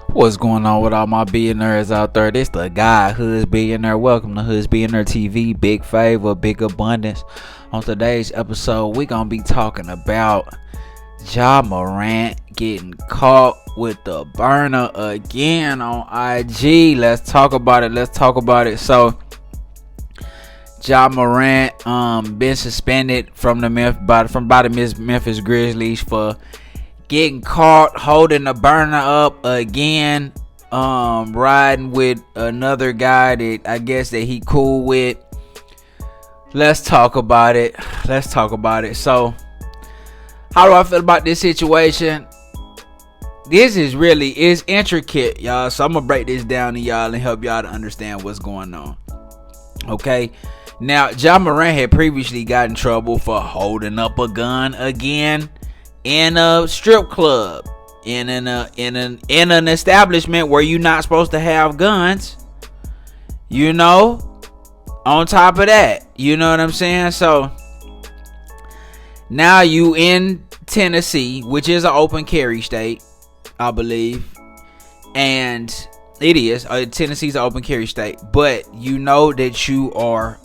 What's going on with all my billionaires out there? This the guy, Hood's Billionaire. Welcome to Hood's Billionaire TV. Big favor, big abundance. On today's episode, we gonna be talking about Ja Morant getting caught with the burner again on IG. Let's talk about it. So, Ja Morant been suspended from the Memphis Grizzlies for getting caught holding the burner up again, riding with another guy that I guess that he cool with. Let's talk about it. So, how do I feel about this situation? This is intricate, y'all. So I'm gonna break this down to y'all and help y'all to understand what's going on. Okay. Now, Ja Morant had previously got in trouble for holding up a gun again in a strip club, in an establishment where you're not supposed to have guns. You know, on top of that, you know what I'm saying? So now you in Tennessee, which is an open carry state, I believe, and it is. Tennessee's an open carry state, but you know that you are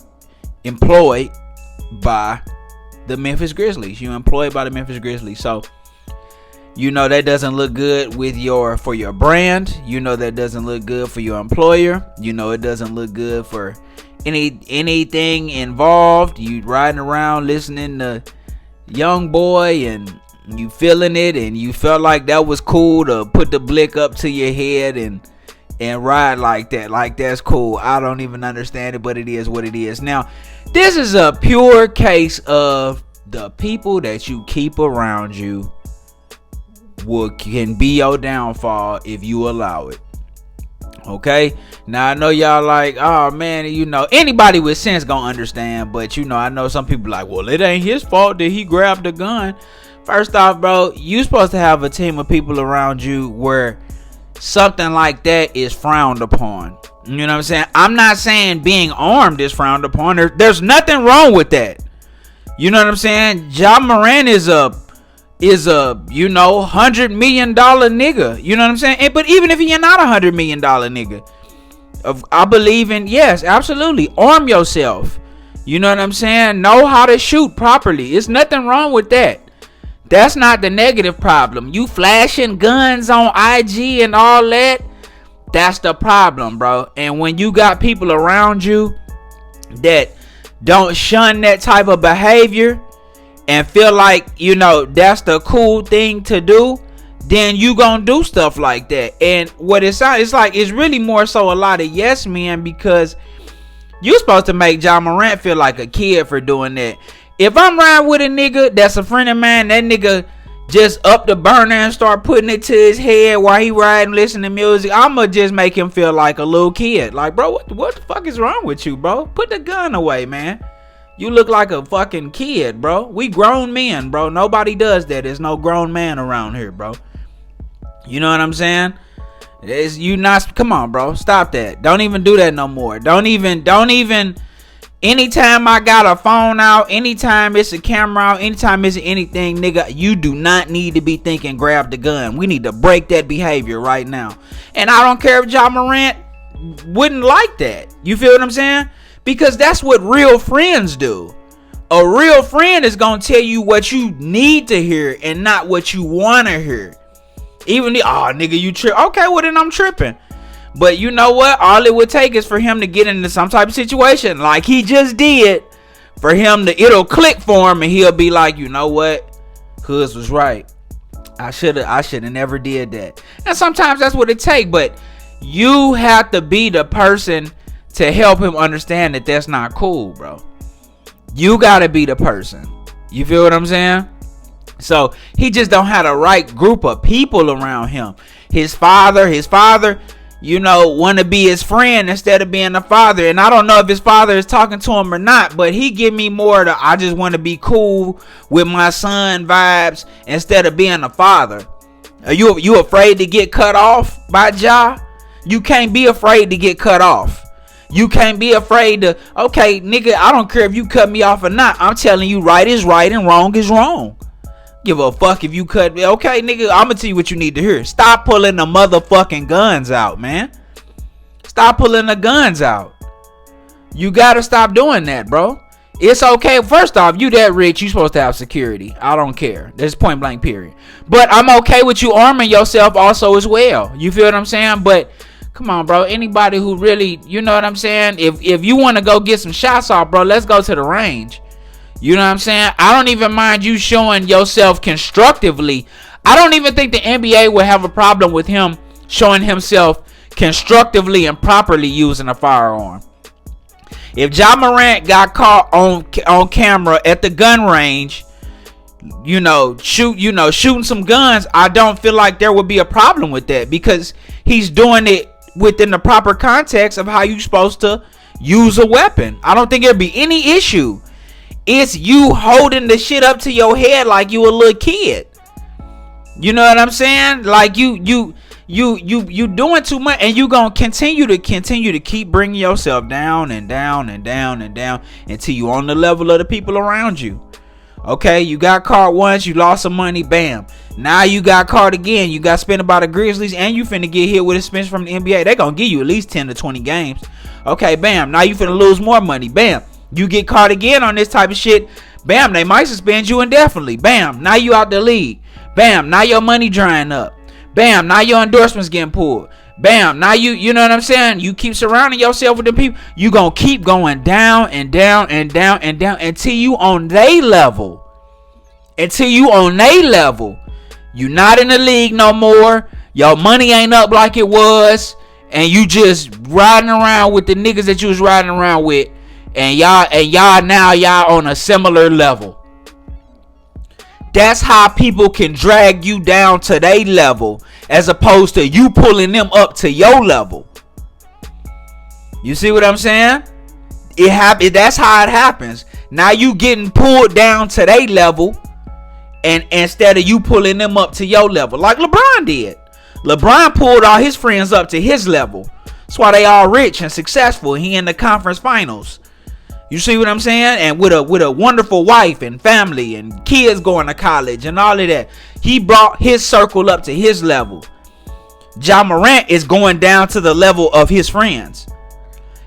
employed by the Memphis Grizzlies. You're employed by the Memphis Grizzlies. So, you know that doesn't look good for your brand. You know that doesn't look good for your employer. You know it doesn't look good for anything involved. You riding around listening to Young Boy and you feeling it, and you felt like that was cool to put the blick up to your head and ride like that. Like, that's cool. I don't even understand it, but it is what it is. Now, this is a pure case of the people that you keep around you can be your downfall if you allow it. Okay? Now, I know y'all like, oh man, you know, anybody with sense gonna understand, but you know, I know some people like, well, it ain't his fault that he grabbed the gun. First off, bro, you supposed to have a team of people around you where something like that is frowned upon. You know what I'm saying? I'm not saying being armed is frowned upon. There's nothing wrong with that. You know what I'm saying? Ja Morant is a $100 million nigga. You know what I'm saying? But even if you're not $100 million nigga, I believe in, yes, absolutely, arm yourself. You know what I'm saying? Know how to shoot properly. There's nothing wrong with that. That's not the negative problem. You flashing guns on IG and all that, that's the problem, bro. And when you got people around you that don't shun that type of behavior and feel like, you know, that's the cool thing to do, then you gonna do stuff like that. And what it sounds, it's like, it's really more so a lot of yes men, because you supposed to make Ja Morant feel like a kid for doing that. If I'm riding with a nigga that's a friend of mine, that nigga just up the burner and start putting it to his head while he riding, listening to music, I'ma just make him feel like a little kid. Like, bro, what the fuck is wrong with you, bro? Put the gun away, man. You look like a fucking kid, bro. We grown men, bro. Nobody does that. There's no grown man around here, bro. You know what I'm saying? Come on, bro. Stop that. Don't even do that no more. Don't even. Anytime I got a phone out, anytime it's a camera out, anytime it's anything, nigga, you do not need to be thinking grab the gun. We need to break that behavior right now. And I don't care if Ja Morant wouldn't like that. You feel what I'm saying? Because that's what real friends do. A real friend is going to tell you what you need to hear and not what you want to hear. Even nigga, you trip. Okay, well then I'm tripping. But you know what? All it would take is for him to get into some type of situation like he just did, for him to, it'll click for him and he'll be like, you know what? Cuz was right. I should have never did that. And sometimes that's what it takes, but you have to be the person to help him understand that that's not cool, bro. You got to be the person. You feel what I'm saying? So he just don't have the right group of people around him. His father, you know, want to be his friend instead of being the father. And I don't know if his father is talking to him or not, but he give me more to, I just want to be cool with my son vibes instead of being a father. Are you afraid to get cut off by Ja? You can't be afraid to get cut off. You can't be afraid to, okay, nigga, I don't care if you cut me off or not. I'm telling you, right is right and wrong is wrong. Give a fuck if you cut me. Okay, nigga, I'm gonna tell you what you need to hear. Stop pulling the motherfucking guns out, man. Stop pulling the guns out. You gotta stop doing that, bro. It's okay. First off, you that rich, you supposed to have security. I don't care. There's point blank period. But I'm okay with you arming yourself also as well. You feel what I'm saying? But come on, bro. Anybody who really, you know what I'm saying? If you want to go get some shots off, bro, let's go to the range. You know what I'm saying? I don't even mind you showing yourself constructively. I don't even think the NBA would have a problem with him showing himself constructively and properly using a firearm. If Ja Morant got caught on camera at the gun range, shooting some guns, I don't feel like there would be a problem with that, because he's doing it within the proper context of how you supposed to use a weapon. I don't think there'd be any issue. It's you holding the shit up to your head like you a little kid. You know what I'm saying? Like you doing too much, and you gonna continue to keep bringing yourself down and down and down and down until you on the level of the people around you. Okay, you got caught once, you lost some money, bam. Now you got caught again, you got spent by the Grizzlies, and you finna get hit with a suspension from the NBA. They gonna give you at least 10 to 20 games. Okay, bam. Now you finna lose more money, bam. You get caught again on this type of shit, bam. They might suspend you indefinitely, bam. Now you out the league, bam. Now your money drying up, bam. Now your endorsements getting pulled, bam. Now you know what I'm saying? You keep surrounding yourself with them people, you gonna keep going down and down and down and down until you on they level. Until you on they level. You not in the league no more. Your money ain't up like it was, and you just riding around with the niggas that you was riding around with, and y'all now on a similar level. That's how people can drag you down to their level, as opposed to you pulling them up to your level. You see what I'm saying? That's how it happens. Now you getting pulled down to their level, and instead of you pulling them up to your level, like LeBron did. LeBron pulled all his friends up to his level. That's why they all rich and successful. He in the conference finals. You see what I'm saying? And with a wonderful wife and family and kids going to college and all of that. He brought his circle up to his level. Ja Morant is going down to the level of his friends.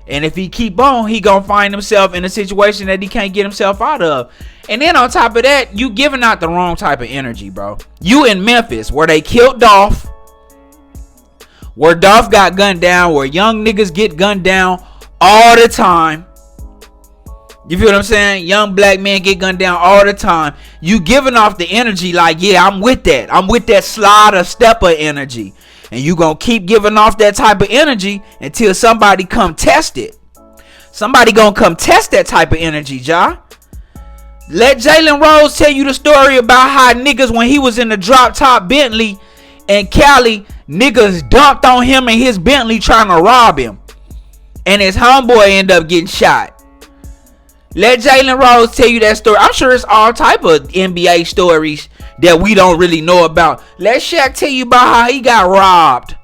And if he keep on, he gonna find himself in a situation that he can't get himself out of. And then on top of that, you giving out the wrong type of energy, bro. You in Memphis, where they killed Dolph, where Dolph got gunned down, where young niggas get gunned down all the time. You feel what I'm saying? Young black men get gunned down all the time. You giving off the energy like, yeah, I'm with that. I'm with that slider stepper energy. And you gonna keep giving off that type of energy until somebody come test it. Somebody gonna come test that type of energy, Ja. Let Jalen Rose tell you the story about how niggas, when he was in the drop top Bentley in Cali, niggas dumped on him and his Bentley trying to rob him. And his homeboy ended up getting shot. Let Jalen Rose tell you that story. I'm sure it's all type of NBA stories that we don't really know about. Let Shaq tell you about how he got robbed.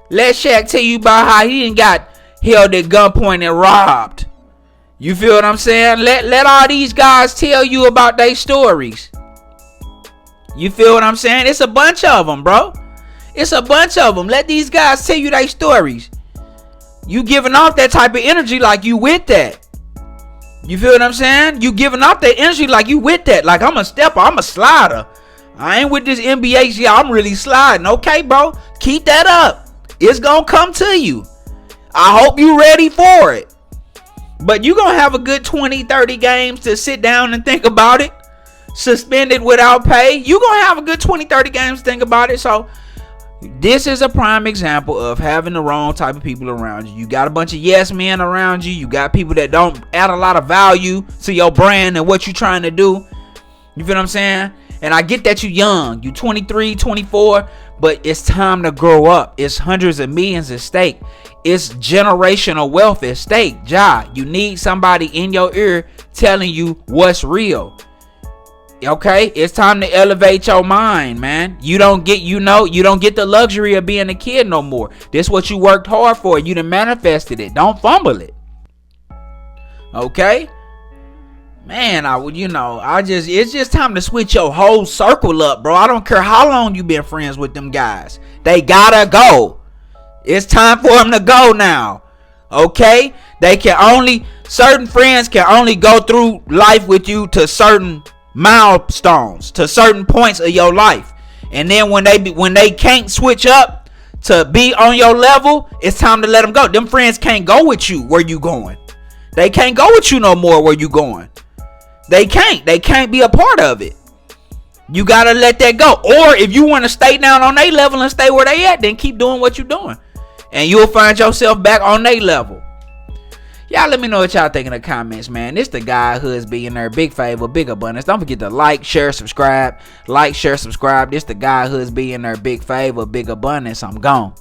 Let Shaq tell you about how he didn't got held at gunpoint and robbed. You feel what I'm saying? Let all these guys tell you about their stories. You feel what I'm saying? It's a bunch of them, bro. It's a bunch of them. Let these guys tell you their stories. You giving off that type of energy like you with that. You feel what I'm saying? You giving off that energy like you with that. Like, I'm a stepper, I'm a slider. I ain't with this NBA shit. I'm really sliding. Okay, bro. Keep that up. It's gonna come to you. I hope you ready for it. But you gonna have a good 20, 30 games to sit down and think about it. Suspended without pay. You gonna have a good 20, 30 games to think about it. So this is a prime example of having the wrong type of people around you. You got a bunch of yes men around you. You got people that don't add a lot of value to your brand and what you're trying to do. You feel what I'm saying? And I get that you young. You 23, 24. But it's time to grow up. It's hundreds of millions at stake. It's generational wealth at stake. Ja, you need somebody in your ear telling you what's real. Okay, it's time to elevate your mind, man. You don't get the luxury of being a kid no more. This what you worked hard for. You done manifested it. Don't fumble it. Okay? Man, it's just time to switch your whole circle up, bro. I don't care how long you been friends with them guys. They gotta go. It's time for them to go now. Okay? Certain friends can only go through life with you to certain milestones, to certain points of your life. And then when they can't switch up to be on your level, it's time to let them go. Them friends can't go with you where you going. They can't go with you no more where you going. They can't be a part of it. You gotta let that go. Or if you want to stay down on their level and stay where they at, then keep doing what you're doing, and you'll find yourself back on their level. Y'all let me know what y'all think in the comments, man. This the guy Hoods Billionaire. Big favor, big abundance. Don't forget to like, share, subscribe. Like, share, subscribe. This the guy Hoods Billionaire. Big favor, big abundance. I'm gone.